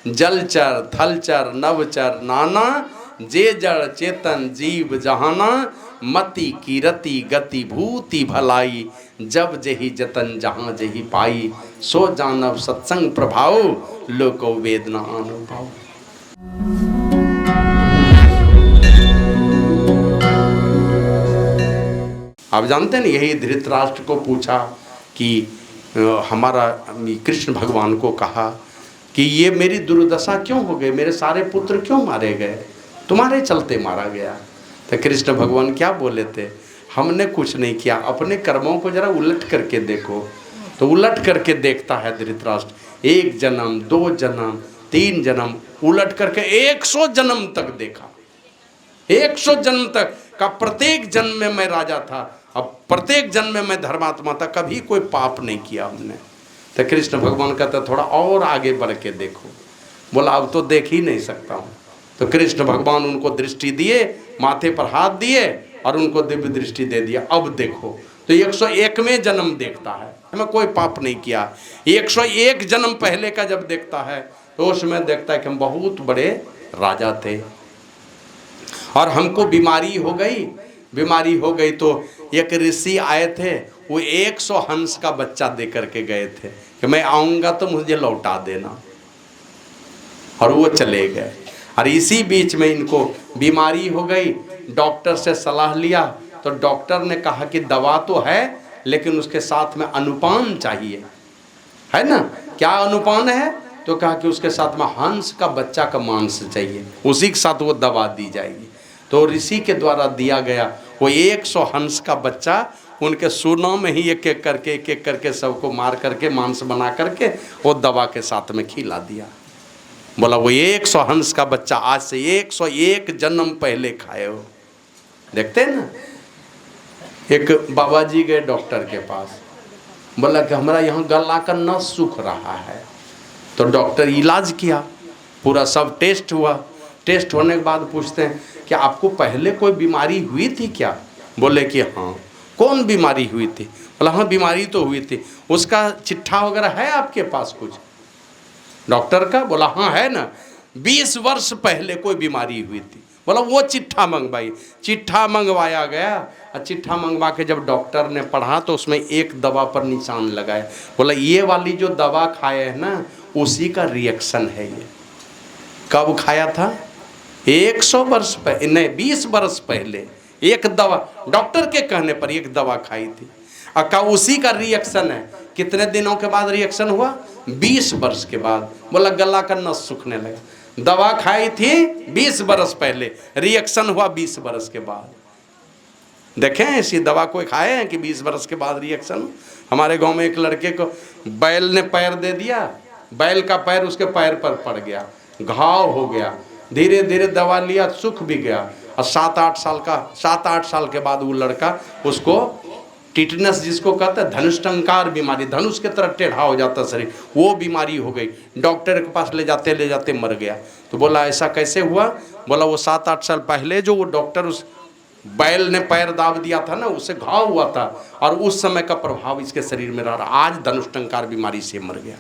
जलचर थलचर नवचर नाना, जे जड़ चेतन जीव जहाना, मति कीरति गति भूति भलाई, जब जही जतन जहाँ जही पाई, सो जानव सत्संग प्रभाव, लोको वेदना अनुभव। आप जानते हैं यही धृतराष्ट्र को पूछा कि हमारा कृष्ण भगवान को कहा कि ये मेरी दुर्दशा क्यों हो गई, मेरे सारे पुत्र क्यों मारे गए, तुम्हारे चलते मारा गया। तो कृष्ण भगवान क्या बोले थे, हमने कुछ नहीं किया, अपने कर्मों को जरा उलट करके देखो। तो उलट करके देखता है धृतराष्ट्र, 1 जन्म 2 जन्म 3 जन्म उलट करके 100 जन्म तक देखा। 100 जन्म तक का प्रत्येक जन्म में मैं राजा था, अब प्रत्येक जन्म में मैं धर्मात्मा था, कभी कोई पाप नहीं किया हमने। तो कृष्ण भगवान कहता थोड़ा और आगे बढ़ के देखो। बोला अब तो देख ही नहीं सकता हूँ। तो कृष्ण भगवान उनको दृष्टि दिए, माथे पर हाथ दिए और उनको दिव्य दृष्टि दे दिया, अब देखो। तो 101वें जन्म देखता है, मैं कोई पाप नहीं किया। 101 जन्म पहले का जब देखता है तो उसमें देखता है कि हम बहुत बड़े राजा थे और हमको बीमारी हो गई। बीमारी हो गई तो एक ऋषि आए थे, वो 100 हंस का बच्चा दे करके गए थे कि मैं आऊँगा तो मुझे लौटा देना, और वो चले गए। और इसी बीच में इनको बीमारी हो गई, डॉक्टर से सलाह लिया तो डॉक्टर ने कहा कि दवा तो है लेकिन उसके साथ में अनुपान चाहिए, है ना। क्या अनुपान है, तो कहा कि उसके साथ में हंस का बच्चा का मांस चाहिए, उसी के साथ वो दवा दी जाएगी। तो ऋषि के द्वारा दिया गया वो 100 हंस का बच्चा उनके सूनों में ही एक एक करके सबको मार करके मांस बना करके वो दवा के साथ में खिला दिया। बोला वो 100 हंस का बच्चा आज से 101 जन्म पहले खाए हो। देखते हैं ना, एक बाबा जी गए डॉक्टर के पास, बोला कि हमारा यहाँ गला का नस सूख रहा है। तो डॉक्टर इलाज किया, पूरा सब टेस्ट हुआ। टेस्ट होने के बाद पूछते हैं कि आपको पहले कोई बीमारी हुई थी क्या? बोले कि हाँ। कौन बीमारी हुई थी? बोला हाँ बीमारी तो हुई थी, उसका चिट्ठा वगैरह है आपके पास कुछ? डॉक्टर का? बोला हाँ है ना, 20 वर्ष पहले कोई बीमारी हुई थी। बोला वो चिट्ठा मंगवाई। चिट्ठा मंगवाया गया और चिट्ठा मंगवा के जब डॉक्टर ने पढ़ा तो उसमें एक दवा पर निशान लगाया। बोला ये वाली जो दवा खाए है ना उसी का रिएक्शन है ये। कब खाया था? 100 वर्ष पहले, नहीं 20 वर्ष पहले एक दवा, डॉक्टर के कहने पर एक दवा खाई थी और का उसी का रिएक्शन है। कितने दिनों के बाद रिएक्शन हुआ? 20 वर्ष के बाद। बोला गला का नस सूखने लगा। दवा खाई थी 20 वर्ष पहले, रिएक्शन हुआ 20 वर्ष के बाद। देखें ऐसी दवा कोई खाए हैं कि 20 वर्ष के बाद रिएक्शन? हमारे गांव में एक लड़के को बैल ने पैर दे दिया, बैल का पैर उसके पैर पर पड़ गया, घाव हो गया। धीरे धीरे दवा लिया, सूख भी गया और 7-8 साल के बाद वो लड़का, उसको टिटनस जिसको कहते हैं धनुष्टंकार बीमारी, धनुष के तरह टेढ़ा हो जाता शरीर, वो बीमारी हो गई। डॉक्टर के पास ले जाते मर गया। तो बोला ऐसा कैसे हुआ? बोला वो 7-8 साल पहले जो वो डॉक्टर उस बैल ने पैर दाब दिया था ना, उससे घाव हुआ था और उस समय का प्रभाव इसके शरीर में रहा, आज धनुष्टंकार बीमारी से मर गया।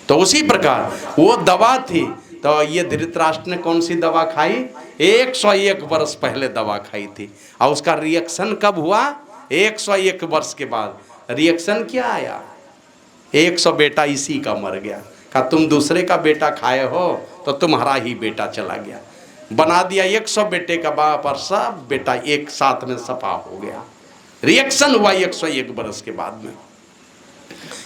तो उसी प्रकार वो दवा थी। तो ये धृतराष्ट्र ने कौन सी दवा खाई? 101 वर्ष पहले दवा खाई थी और उसका रिएक्शन कब हुआ? 101 वर्ष के बाद। रिएक्शन क्या आया? 100 बेटा इसी का मर गया। कहा तुम दूसरे का बेटा खाए हो तो तुम्हारा ही बेटा चला गया। बना दिया 100 बेटे का बाप और सब बेटा एक साथ में सफा हो गया। रिएक्शन हुआ 101 वर्ष के बाद में।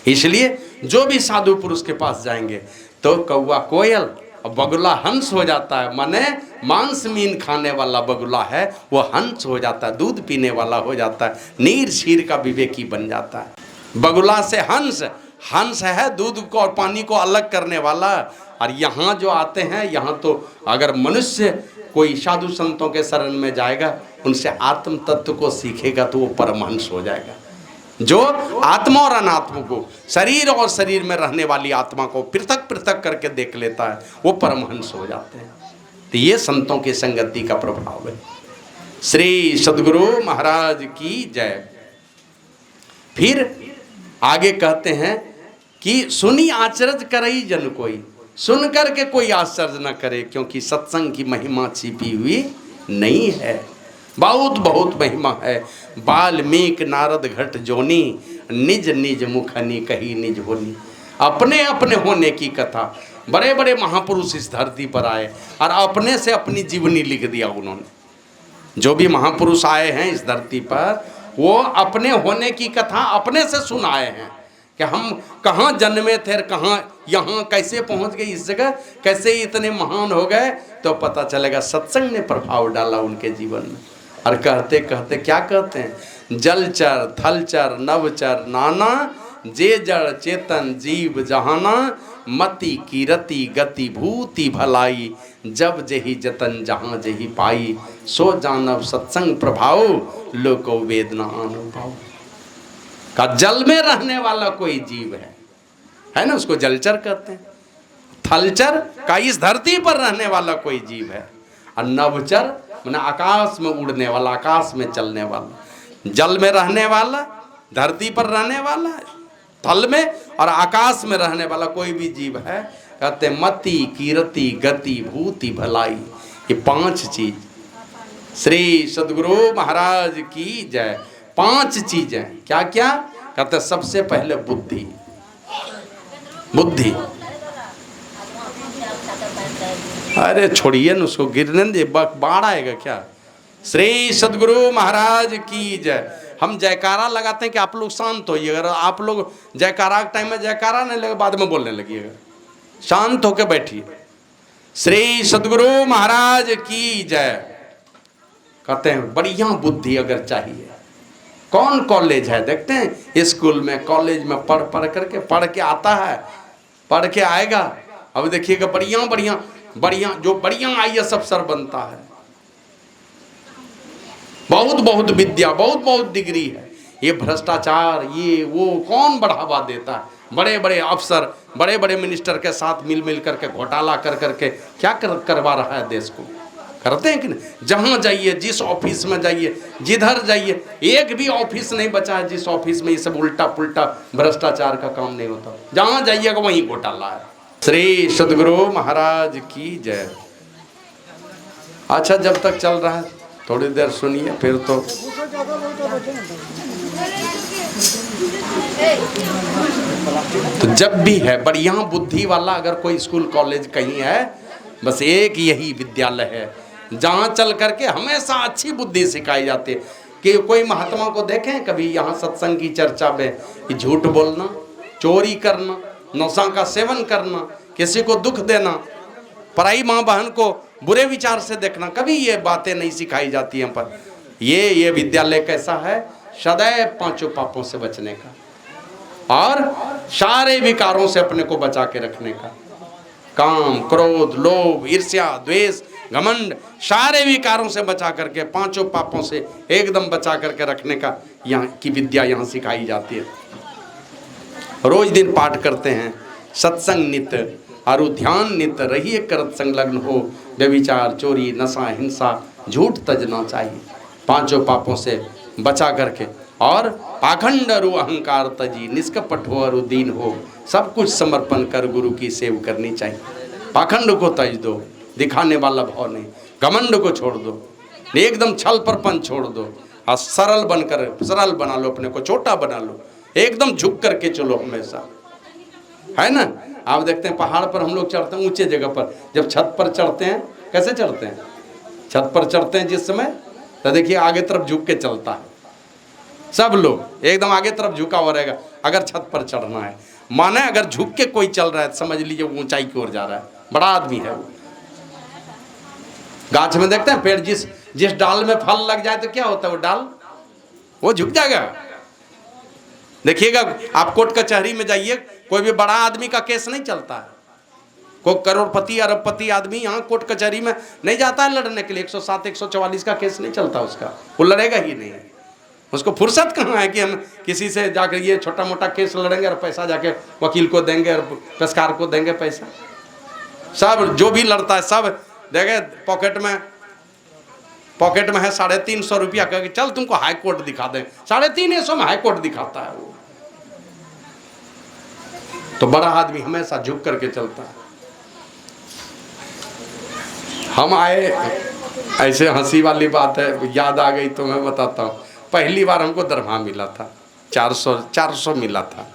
इसलिए जो भी साधु पुरुष के पास जाएंगे तो कौवा कोयल और बगुला हंस हो जाता है। माने मांस मीन खाने वाला बगुला है वो हंस हो जाता है, दूध पीने वाला हो जाता है, नीर शीर का विवेकी बन जाता है। बगुला से हंस, हंस है दूध को और पानी को अलग करने वाला। और यहाँ जो आते हैं, यहाँ तो अगर मनुष्य कोई साधु संतों के शरण में जाएगा, उनसे आत्म तत्व को सीखेगा तो वो परमहंस हो जाएगा। जो आत्मा और अनात्मा को, शरीर और शरीर में रहने वाली आत्मा को पृथक पृथक करके देख लेता है, वो परमहंस हो जाते हैं। तो ये संतों की संगति का प्रभाव है। श्री सद्गुरु महाराज की जय। फिर आगे कहते हैं कि सुनी आचरज करई जन कोई। सुन करके कोई आश्चर्य न करे, क्योंकि सत्संग की महिमा छिपी हुई नहीं है। बहुत बहुत महिमा है। वाल्मीकि नारद घट जोनी, निज निज मुखनी कही निज होनी। अपने अपने होने की कथा, बड़े बड़े महापुरुष इस धरती पर आए और अपने से अपनी जीवनी लिख दिया उन्होंने। जो भी महापुरुष आए हैं इस धरती पर, वो अपने होने की कथा अपने से सुनाए हैं कि हम कहाँ जन्मे थे, कहाँ यहाँ कैसे पहुँच गए इस जगह, कैसे इतने महान हो गए। तो पता चलेगा सत्संग ने प्रभाव डाला उनके जीवन में। और कहते कहते क्या कहते हैं, जलचर थलचर नवचर नाना, जे जड़ चेतन जीव जहाना, मति कीरति गति भूति भलाई, जब जही जतन जहाँ जही पाई, सो जानव सत्संग प्रभाव, लोको वेदना अनुभव। का जल में रहने वाला कोई जीव है ना, उसको जलचर कहते हैं। थलचर का इस धरती पर रहने वाला कोई जीव है। और नवचर माने आकाश में उड़ने वाला, आकाश में चलने वाला। जल में रहने वाला, धरती पर रहने वाला, थल में और आकाश में रहने वाला कोई भी जीव है। कहते मति कीरति गति भूति भलाई, ये 5 चीज श्री सद्गुरु महाराज की जय। 5 चीजें क्या क्या कहते, सबसे पहले बुद्धि। बुद्धि, अरे छोड़िए न उसको, गिरने दे, बाढ़ आएगा क्या। श्री सद्गुरु महाराज की जय। हम जयकारा लगाते हैं कि आप लोग शांत होइए। अगर आप लोग जयकारा के टाइम में जयकारा नहीं लगे, बाद में बोलने लगिएगा। शांत होकर बैठिए। श्री सद्गुरु महाराज की जय। कहते हैं बढ़िया बुद्धि अगर चाहिए, कौन कॉलेज है देखते हैं, स्कूल में कॉलेज में पढ़ के आता है, पढ़ के आएगा। अब देखिएगा बढ़िया बढ़िया बढ़िया जो बढ़िया IAS अफसर बनता है, बहुत बहुत विद्या, बहुत बहुत डिग्री है। ये भ्रष्टाचार ये वो कौन बढ़ावा देता है। बड़े बड़े अफसर, बड़े बड़े मिनिस्टर के साथ मिल करके घोटाला कर करके क्या करवा रहा है देश को। करते हैं कि नहीं। जहाँ जाइए, जिस ऑफिस में जाइए, जिधर जाइए, एक भी ऑफिस नहीं बचा है जिस ऑफिस में ये सब उल्टा पुल्टा भ्रष्टाचार का काम नहीं होता। जहाँ जाइएगा वहीं घोटाला है। श्री सद्गुरु महाराज की जय। अच्छा, जब तक चल रहा है थोड़ी देर सुनिए, फिर तो जब भी है बढ़िया बुद्धि वाला अगर कोई स्कूल कॉलेज कहीं है, बस एक यही विद्यालय है जहाँ चल करके हमेशा अच्छी बुद्धि सिखाई जाती है। कि कोई महात्मा को देखें कभी यहाँ सत्संग की चर्चा में, कि झूठ बोलना, चोरी करना, नशा का सेवन करना, किसी को दुख देना, पराई माँ बहन को बुरे विचार से देखना, कभी ये बातें नहीं सिखाई जाती हैं। पर ये विद्यालय कैसा है, सदैव 5 पापों से बचने का और सारे विकारों से अपने को बचा के रखने का। काम, क्रोध, लोभ, ईर्ष्या, द्वेष, घमंड, सारे विकारों से बचा करके, 5 पापों से एकदम बचा करके रखने का यहाँ की विद्या यहाँ सिखाई जाती है। रोज दिन पाठ करते हैं, सत्संग नित्य और ध्यान नित्य रहिए करत संलग्न हो, व्यभिचार चोरी नशा हिंसा झूठ तजना चाहिए। 5 पापों से बचा करके और पाखंड अरु अहंकार तजी, निष्कपट हो अरु दीन हो, सब कुछ समर्पण कर गुरु की सेव करनी चाहिए। पाखंड को तज दो, दिखाने वाला भाव नहीं, घमंड को छोड़ दो, एकदम छल परपन छोड़ दो और सरल बना लो, अपने को छोटा बना लो, एकदम झुक करके चलो हमेशा, है ना। आप देखते हैं पहाड़ पर हम लोग चढ़ते हैं, ऊंचे जगह पर, जब छत पर चढ़ते हैं, कैसे चढ़ते हैं, छत पर चढ़ते हैं जिस समय, तो देखिए आगे तरफ झुक के चलता है, सब लोग एकदम आगे तरफ झुका हुआ रहेगा अगर छत पर चढ़ना है। माने अगर झुक के कोई चल रहा है समझ लीजिए ऊंचाई की ओर जा रहा है, बड़ा आदमी है वो। गाछ में देखते हैं पेड़, जिस डाल में फल लग जाए तो क्या होता है, वो डाल वो झुक जाएगा। देखिएगा आप कोर्ट कचहरी में जाइए, कोई भी बड़ा आदमी का केस नहीं चलता है, कोई करोड़पति अरबपति आदमी यहाँ कोर्ट कचहरी में नहीं जाता है लड़ने के लिए। 107 144 का केस नहीं चलता उसका, वो लड़ेगा ही नहीं। उसको फुर्सत कहाँ है कि हम किसी से जाकर ये छोटा मोटा केस लड़ेंगे और पैसा जाके वकील को देंगे और पेशकार को देंगे पैसा। सब जो भी लड़ता है सब देखे पॉकेट में है 350 रुपया, कह चल तुमको हाई कोर्ट दिखा दें, 350 में हाई कोर्ट दिखाता है वो। तो बड़ा आदमी हमेशा झुक करके चलता है। हम आए, ऐसे हंसी वाली बात है, याद आ गई तो मैं बताता हूँ। पहली बार हमको दरमाहा मिला था 400 मिला था।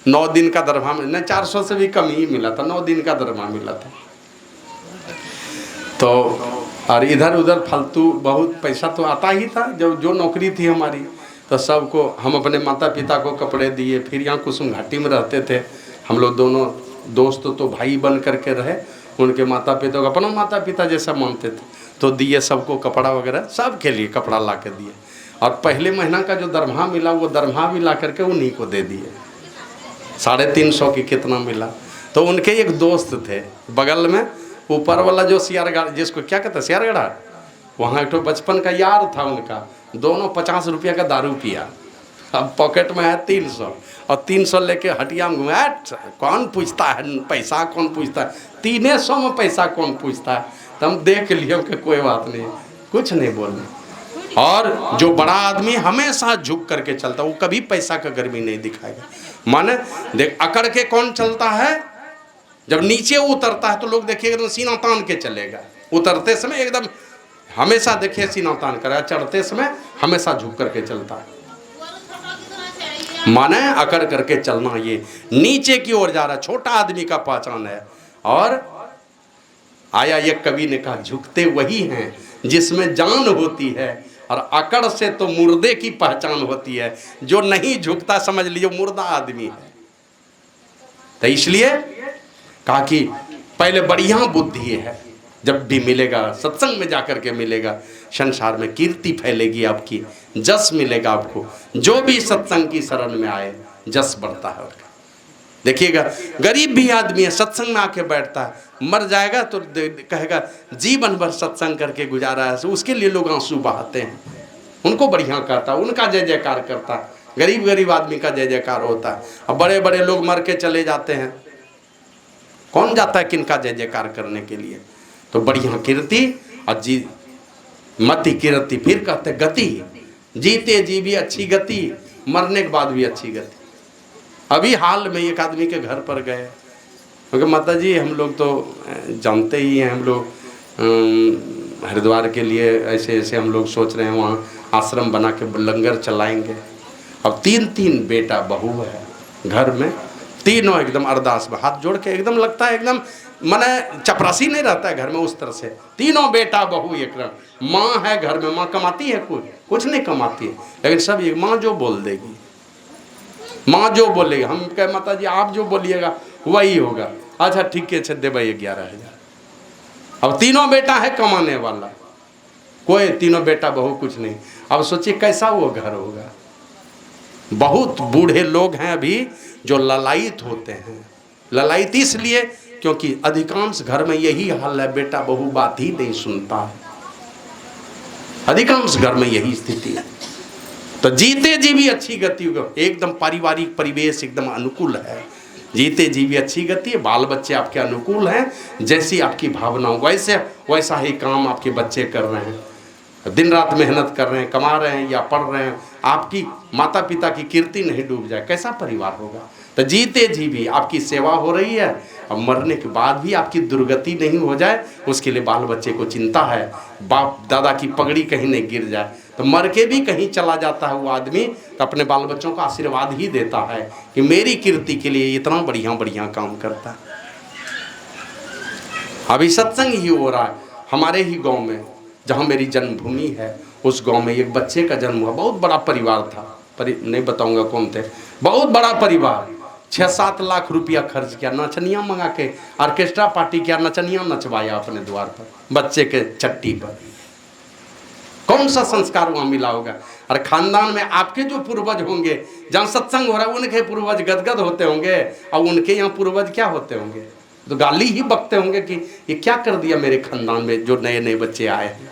9 दिन का दरमाहा, नहीं 400 से भी कम ही मिला था, 9 दिन का दरमाहा मिला था। तो और इधर उधर फालतू बहुत पैसा तो आता ही था, जो नौकरी थी हमारी, तो सबको हम अपने माता पिता को कपड़े दिए। फिर यहाँ कुसुम घाटी में रहते थे हम लोग, दोनों दोस्त तो भाई बन करके रहे। उनके माता पिता को अपना माता पिता जैसा मानते थे, तो दिए सबको कपड़ा वगैरह, सबके लिए कपड़ा ला के दिए। और पहले महीना का जो दरमाहा मिला वो दरमाहा भी ला करके उन्हीं को दे दिए। 350 की कितना मिला। तो उनके एक दोस्त थे बगल में, ऊपर वाला जो सियारगढ़, जिसको क्या कहते हैं सियारगढ़ा, वहाँ एक तो बचपन का यार था उनका। दोनों 50 रुपया का दारू पिया, अब पॉकेट में है 300, और 300 लेके हटिया में घूमे। कौन पूछता है पैसा, कौन पूछता है, 300 में पैसा कौन पूछता है। तो हम देख लिए कि कोई बात नहीं, कुछ नहीं बोलने। और जो बड़ा आदमी हमेशा झुक करके चलता, वो कभी पैसा का गर्मी नहीं दिखाएगा। माने देख, अकड़ के कौन चलता है, जब नीचे उतरता है तो लोग देखिएगा तो सीना तान के चलेगा। उतरते समय एकदम हमेशा देखिए सीना तान कर, चढ़ते समय हमेशा झुक करके चलता है। माने अकड़ करके चलना, ये नीचे की ओर जा रहा है, छोटा आदमी का पहचान है। और आया एक कवि ने कहा, झुकते वही हैं जिसमें जान होती है, और अकड़ से तो मुर्दे की पहचान होती है। जो नहीं झुकता समझ लीजिए मुर्दा आदमी है। तो इसलिए कहा कि पहले बढ़िया बुद्धि है, जब भी मिलेगा सत्संग में जाकर के मिलेगा, संसार में कीर्ति फैलेगी आपकी, जस मिलेगा आपको। जो भी सत्संग की शरण में आए जस बढ़ता है उसका। देखिएगा गरीब भी आदमी है, सत्संग में आके बैठता है, मर जाएगा तो कहेगा जीवन भर सत्संग करके गुजारा है, उसके लिए लोग आंसू बहाते हैं, उनको बढ़िया कहता है, उनका जय जयकार करता है। गरीब आदमी का जय जयकार होता है। अब बड़े बड़े लोग मर के चले जाते हैं, कौन जाता है किनका जय जयकार करने के लिए। तो बढ़िया कीर्ति और जी मति कीर्ति, फिर कहते गति, जीते जी भी अच्छी गति, मरने के बाद भी अच्छी गति। अभी हाल में एक आदमी के घर पर गए, क्योंकि माता जी हम लोग तो जानते ही हैं, हम लोग हरिद्वार के लिए ऐसे ऐसे हम लोग सोच रहे हैं वहाँ आश्रम बना के लंगर चलाएंगे। अब 3 बेटा बहू है घर में, तीनों एकदम अरदास में हाथ जोड़ के, एकदम लगता है एकदम माने चपरासी नहीं रहता है घर में उस तरह से। तीनों बेटा बहू एकदम। माँ है घर में, माँ कमाती है, कुछ नहीं कमाती है, लेकिन सब ये माँ जो बोल देगी, माँ जो बोलेगी। हम कहे माता जी आप जो बोलिएगा वही होगा। अच्छा ठीक है, दे भाई 11,000। अब तीनों बेटा है कमाने वाला, कोई तीनों बेटा बहू कुछ नहीं। अब सोचिए कैसा वो घर होगा। बहुत बूढ़े लोग हैं अभी जो ललायित होते हैं। ललायित इसलिए क्योंकि अधिकांश घर में यही हाल है, बेटा बहू बात ही नहीं सुनता है, अधिकांश घर में यही स्थिति है। तो जीते जी भी अच्छी गति, एकदम पारिवारिक परिवेश एकदम अनुकूल है, जीते जी भी अच्छी गति है, बाल बच्चे आपके अनुकूल हैं, जैसी आपकी भावना वैसा ही काम आपके बच्चे कर रहे हैं, दिन रात मेहनत कर रहे हैं, कमा रहे हैं या पढ़ रहे हैं, आपकी माता पिता की कीर्ति नहीं डूब जाए, कैसा परिवार होगा। तो जीते जी भी आपकी सेवा हो रही है, और मरने के बाद भी आपकी दुर्गति नहीं हो जाए, उसके लिए बाल बच्चे को चिंता है, बाप दादा की पगड़ी कहीं नहीं गिर जाए। तो मर के भी कहीं चला जाता है वो आदमी, तो अपने बाल बच्चों का आशीर्वाद ही देता है कि मेरी कीर्ति के लिए इतना बढ़िया बढ़िया काम करता है। अभी सत्संग ही हो रहा है हमारे ही गांव में, जहां मेरी जन्मभूमि है, उस गांव में एक बच्चे का जन्म हुआ। बहुत बड़ा परिवार था, नहीं बताऊंगा कौन थे, बहुत बड़ा परिवार। 6-7 लाख रुपया खर्च किया, नचनिया मंगा के ऑर्केस्ट्रा पार्टी किया, नचनिया नचवाया अपने द्वार पर बच्चे के छट्टी पर। कौन सा संस्कार वहाँ मिला होगा। और खानदान में आपके जो पूर्वज होंगे, जहाँ सत्संग हो रहा है उनके पूर्वज गदगद होते होंगे, और उनके यहाँ पूर्वज क्या होते होंगे, तो गाली ही बकते होंगे कि ये क्या कर दिया मेरे खानदान में जो नए नए बच्चे आए हैं।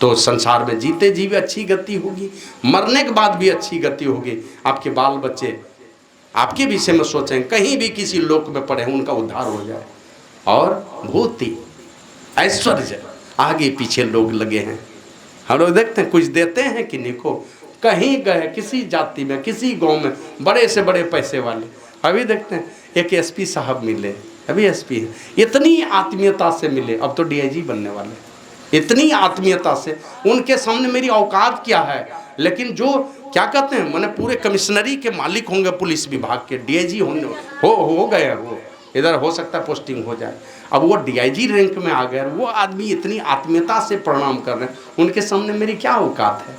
तो संसार में जीते जी भी अच्छी गति होगी, मरने के बाद भी अच्छी गति होगी। आपके बाल बच्चे आपके विषय में सोचें, कहीं भी किसी लोक में पड़े, उनका उद्धार हो जाए। और भूति ऐश्वर्य आगे पीछे लोग लगे हैं, हम लोग देखते हैं कुछ देते हैं कि नहीं को। कहीं गए किसी जाति में, किसी गांव में, बड़े से बड़े पैसे वाले, अभी देखते हैं एक एसपी साहब मिले, अभी एसपी है। इतनी आत्मीयता से मिले, अब तो डीआईजी बनने वाले। इतनी आत्मीयता से, उनके सामने मेरी औकात क्या है। लेकिन जो क्या कहते हैं, मैंने पूरे कमिश्नरी के मालिक होंगे पुलिस विभाग के, डीआईजी हो गए, वो इधर हो सकता है पोस्टिंग हो जाए, अब वो डीआईजी रैंक में आ गए, वो आदमी इतनी आत्मीयता से प्रणाम कर रहे हैं, उनके सामने मेरी क्या औकात है।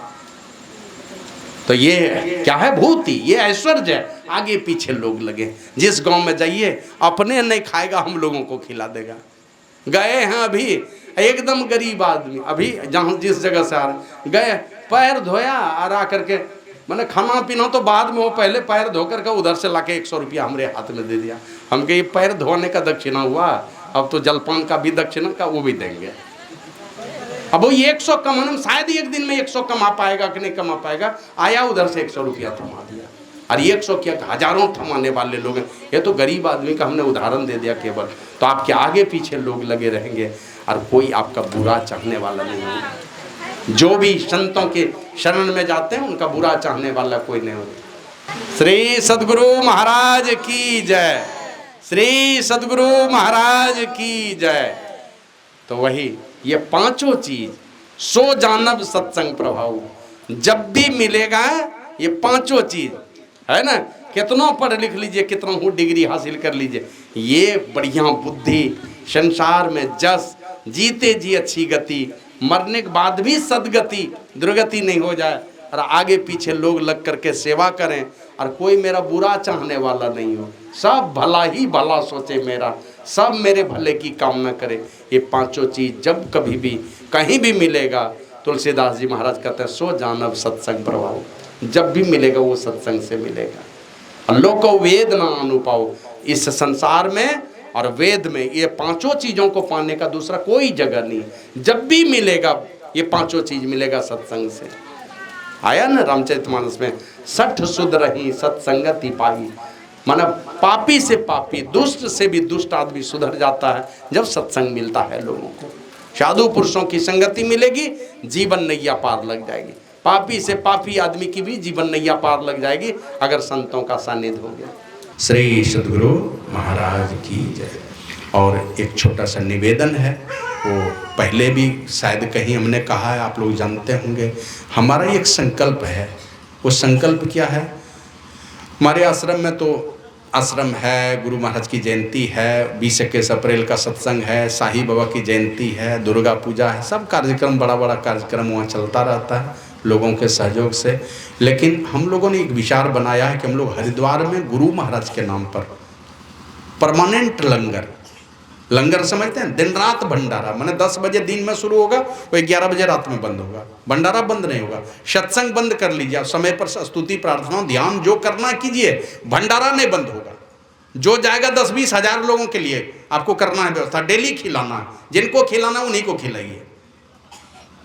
तो ये क्या है, भूति, ये ऐश्वर्य है। आगे पीछे लोग लगे, जिस गांव में जाइए अपने नहीं खाएगा हम लोगों को खिला देगा। गए हैं अभी एकदम गरीब आदमी, अभी जहाँ जिस जगह से आ रहे गए, पैर धोया और आ करके, मैंने खाना पीना तो बाद में, वो पहले पैर धो करके उधर से लाके 100 रुपया हमारे हाथ में दे दिया। हम कहे पैर धोने का दक्षिणा हुआ, अब तो जलपान का भी दक्षिणा का वो भी देंगे। अब वो 100 कमाने, शायद एक दिन में 100 कमा पाएगा कि नहीं कमा पाएगा, आया उधर से 100 रुपया थमा दिया। और 100 क्या, हजारों थमाने वाले लोग हैं। ये तो गरीब आदमी का हमने उदाहरण दे दिया केवल। तो आपके आगे पीछे लोग लगे रहेंगे और कोई आपका बुरा चाहने वाला नहीं होगा। जो भी संतों के शरण में जाते हैं उनका बुरा चाहने वाला कोई नहीं होता। श्री सद्गुरु महाराज की जय, श्री सद्गुरु महाराज की जय। तो वही ये पांचों चीज, सो जानब सत्संग प्रभाव, जब भी मिलेगा ये पांचों चीज है ना। कितना पढ़ लिख लीजिए, कितना हो डिग्री हासिल कर लीजिए, ये बढ़िया बुद्धि, संसार में जस, जीते जी अच्छी गति, मरने के बाद भी सदगति, दुर्गति नहीं हो जाए, और आगे पीछे लोग लग करके सेवा करें, और कोई मेरा बुरा चाहने वाला नहीं हो, सब भला ही भला सोचे मेरा, सब मेरे भले की कामना करे। ये पांचों चीज जब कभी भी कहीं भी मिलेगा, तुलसीदास जी महाराज कहते हैं सो जानब सत्संग प्रभाव, जब भी मिलेगा वो सत्संग से मिलेगा। लोको वेद ना अनुपाओ, इस संसार में और वेद में ये पांचों चीजों को पाने का दूसरा कोई जगह नहीं। जब भी मिलेगा ये पांचों चीज मिलेगा सत्संग से। आया ना रामचरितमानस में, 60 शुद्ध रही सत्संगति पाई, माना पापी से पापी, दुष्ट से भी दुष्ट आदमी सुधर जाता है जब सत्संग मिलता है लोगों को। साधु पुरुषों की संगति मिलेगी, जीवन नैया पार लग जाएगी। पापी से पापी आदमी की भी जीवन नैया पार लग जाएगी अगर संतों का सानिध्य हो गया। श्री सद्गुरु महाराज की जय। और एक छोटा सा निवेदन है, वो पहले भी शायद कहीं हमने कहा है, आप लोग जानते होंगे। हमारा एक संकल्प है, वो संकल्प क्या है, हमारे आश्रम में तो आश्रम है, गुरु महाराज की जयंती है, 20-21 अप्रैल का सत्संग है, साईं बाबा की जयंती है, दुर्गा पूजा है, सब कार्यक्रम, बड़ा बड़ा कार्यक्रम वहाँ चलता रहता है लोगों के सहयोग से। लेकिन हम लोगों ने एक विचार बनाया है कि हम लोग हरिद्वार में गुरु महाराज के नाम पर परमानेंट लंगर समझते हैं, दिन रात भंडारा, माने 10 बजे दिन में शुरू होगा, वो 11 बजे रात में बंद होगा। भंडारा बंद नहीं होगा, सत्संग बंद कर लीजिए, समय पर स्तुति प्रार्थना ध्यान जो करना कीजिए, भंडारा नहीं बंद होगा। जो जाएगा 10-20 हजार लोगों के लिए आपको करना है व्यवस्था, डेली खिलाना है, जिनको खिलाना उन्हीं को खिलाइए।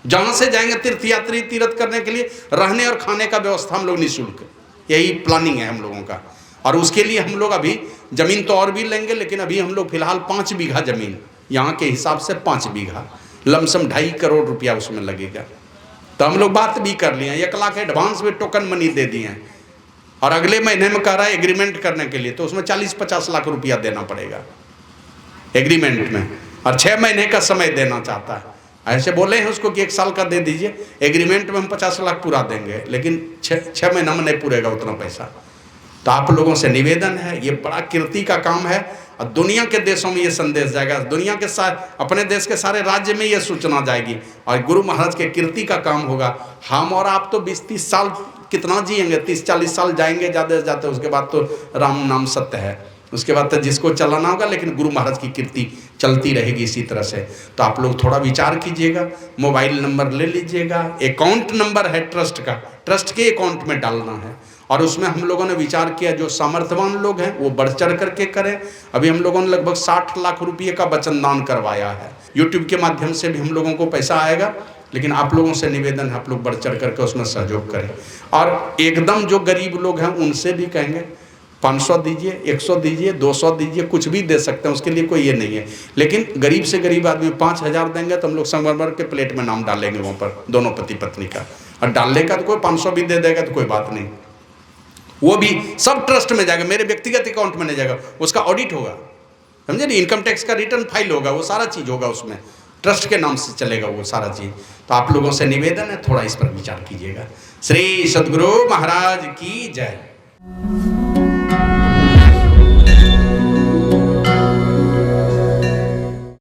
जहाँ से जाएंगे तीर्थयात्री तीर्थ करने के लिए, रहने और खाने का व्यवस्था हम लोग निःशुल्क, यही प्लानिंग है हम लोगों का। और उसके लिए हम लोग अभी ज़मीन तो और भी लेंगे, लेकिन अभी हम लोग फिलहाल 5 बीघा ज़मीन, यहाँ के हिसाब से 5 बीघा, लमसम 2.5 करोड़ रुपया उसमें लगेगा। तो हम लोग बात भी कर लिए हैं, 1 लाख एडवांस में टोकन मनी दे दिए हैं, और अगले महीने में कह रहा है एग्रीमेंट करने के लिए, तो उसमें 40-50 लाख रुपया देना पड़ेगा एग्रीमेंट में, और 6 महीने का समय देना चाहता है। ऐसे बोले हैं उसको कि 1 साल का दे दीजिए, एग्रीमेंट में हम 50 लाख पूरा देंगे, लेकिन 6 महीना में नहीं पूरेगा उतना पैसा। तो आप लोगों से निवेदन है, ये बड़ा कीर्ति का काम है, और दुनिया के देशों में ये संदेश जाएगा, दुनिया के अपने देश के सारे राज्य में ये सूचना जाएगी, और गुरु महाराज के कीर्ति का काम होगा। हम और आप तो 20-30 साल कितना जिएंगे, 30-40 साल जाएंगे ज़्यादा से ज़्यादा, उसके बाद तो राम नाम सत्य है, उसके बाद तो जिसको चलाना होगा, लेकिन गुरु महाराज की कीर्ति चलती रहेगी इसी तरह से। तो आप लोग थोड़ा विचार कीजिएगा, मोबाइल नंबर ले लीजिएगा, अकाउंट नंबर है ट्रस्ट का, ट्रस्ट के अकाउंट में डालना है, और उसमें हम लोगों ने विचार किया जो सामर्थ्यवान लोग हैं वो बढ़ चढ़ करके करें। अभी हम लोगों ने लगभग 60 लाख रुपये का वचन दान करवाया है, यूट्यूब के माध्यम से भी हम लोगों को पैसा आएगा, लेकिन आप लोगों से निवेदन है आप लोग बढ़ चढ़ करके उसमें सहयोग करें। और एकदम जो गरीब लोग हैं उनसे भी कहेंगे 500 दीजिए, 100 दीजिए, 200 दीजिए, कुछ भी दे सकते हैं, उसके लिए कोई ये नहीं है। लेकिन गरीब से गरीब आदमी 5000 देंगे तो हम लोग संगमरमर के प्लेट में नाम डालेंगे वहाँ पर, दोनों पति पत्नी का, और डालने का तो कोई 500 भी दे देगा तो कोई बात नहीं, वो भी सब ट्रस्ट में जाएगा, मेरे व्यक्तिगत अकाउंट में नहीं जाएगा, उसका ऑडिट होगा, समझे नहीं, इनकम टैक्स का रिटर्न फाइल होगा, वो सारा चीज़ होगा उसमें, ट्रस्ट के नाम से चलेगा वो सारा चीज़। तो आप लोगों से निवेदन है थोड़ा इस पर विचार कीजिएगा। श्री सद्गुरु महाराज की जय।